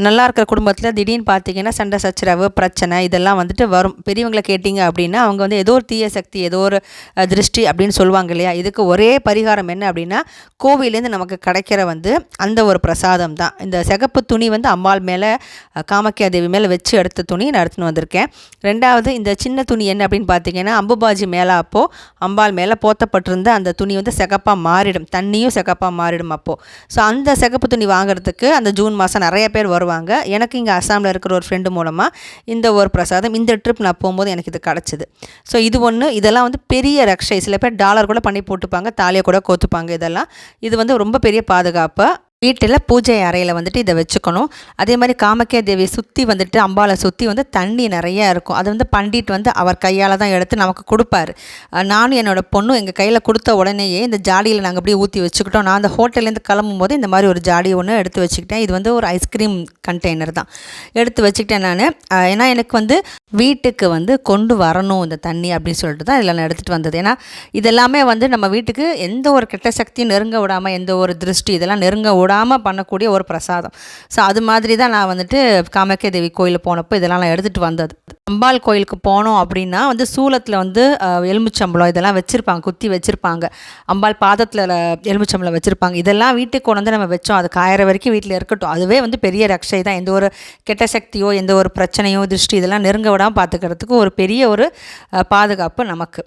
நல்லா இருக்கிற குடும்பத்தில் திடீர்னு பார்த்தீங்கன்னா சண்டை சச்சரவு பிரச்சனை இதெல்லாம் வந்துட்டு வரும். பெரியவங்களை கேட்டிங்க அப்படின்னா அவங்க வந்து ஏதோ ஒரு தீய சக்தி ஏதோ ஒரு திருஷ்டி அப்படின்னு சொல்லுவாங்க இல்லையா. இதுக்கு ஒரே பரிகாரம் என்ன அப்படின்னா கோவிலேருந்து நமக்கு கிடைக்கிற வந்து அந்த ஒரு பிரசாதம் தான். இந்த சிகப்பு துணி வந்து அம்பாள் மேலே காமாக்கியா தேவி மேலே வச்சு எடுத்த துணி நான் எடுத்துன்னு வந்திருக்கேன். ரெண்டாவது இந்த சின்ன துணி என்ன அப்படின்னு பார்த்தீங்கன்னா அம்புபாஜி மேலே அப்போது அம்பாள் மேலே போத்தப்பட்டிருந்த அந்த துணி வந்து சிகப்பாக மாறிடும், தண்ணியும் சிகப்பாக மாறிடும் அப்போது. ஸோ அந்த சிகப்பு துணி வாங்குறதுக்கு அந்த ஜூன் மாதம் நிறைய பேர் வருவாங்க. எனக்கு இங்கே அஸ்ஸாமில் இருக்கிற ஒரு ஃப்ரெண்டு மூலமாக இந்த ஒரு பிரசாதம் இந்த ட்ரிப் நான் போகும்போது எனக்கு இது கிடச்சிது. ஸோ இது ஒன்று. இதெல்லாம் வந்து பெரிய ரக்ஷை, சில பேர் டாலர் கூட பண்ணி போட்டுப்பாங்க, தாலியை கூட கோத்துப்பாங்க. இதெல்லாம் இது வந்து ரொம்ப பெரிய பாதுகாப்பு. வீட்டில் பூஜை அறையில் வந்துட்டு இதை வச்சுக்கணும். அதே மாதிரி காமாக்கியா தேவியை சுற்றி வந்துட்டு அம்பாளை சுற்றி வந்து தண்ணி நிறையா இருக்கும். அது வந்து பண்டிட் வந்து அவர் கையால் தான் எடுத்து நமக்கு கொடுப்பாரு. நானும் என்னோடய பொண்ணும் எங்கள் கையில் கொடுத்த உடனேயே இந்த ஜாடியில் நாங்கள் அப்படியே ஊற்றி வச்சுக்கிட்டோம். நான் அந்த ஹோட்டல்லேருந்து கிளம்பும் போது இந்த மாதிரி ஒரு ஜாடி ஒன்று எடுத்து வச்சுக்கிட்டேன். இது வந்து ஒரு ஐஸ்கிரீம் கண்டெய்னர் தான் எடுத்து வச்சுக்கிட்டேன் நான். ஏன்னா எனக்கு வந்து வீட்டுக்கு வந்து கொண்டு வரணும் இந்த தண்ணி அப்படின்னு சொல்லிட்டு தான் இதில் நான் எடுத்துகிட்டு வந்தது. ஏன்னா இதெல்லாமே வந்து நம்ம வீட்டுக்கு எந்த ஒரு கெட்ட சக்தியும் நெருங்க விடாமல், எந்த ஒரு திருஷ்டி இதெல்லாம் நெருங்க விடாமல் பண்ணக்கூடிய ஒரு பிரசாதம். ஸோ அது மாதிரி தான் நான் வந்துட்டு காமாக்கியா தேவி கோயிலுக்கு போனப்போ இதெல்லாம் நான் எடுத்துகிட்டு வந்தது. அம்பாள் கோயிலுக்கு போனோம் அப்படின்னா வந்து சூலத்தில் வந்து எலுமிச்சம்பழம் இதெல்லாம் வச்சுருப்பாங்க, குத்தி வச்சுருப்பாங்க. அம்பாள் பாதத்தில் எலுமிச்சம்பழம் வச்சுருப்பாங்க. இதெல்லாம் வீட்டுக்கு கொண்டு வந்து நம்ம வச்சோம், அது காயிற வரைக்கும் வீட்டில் இருக்கட்டும். அதுவே வந்து பெரிய ரக்ஷை தான். எந்த ஒரு கெட்ட சக்தியோ எந்த ஒரு பிரச்சனையோ திருஷ்டி இதெல்லாம் நெருங்க விடாமல் பார்த்துக்கிறதுக்கு ஒரு பெரிய ஒரு பாதுகாப்பு நமக்கு.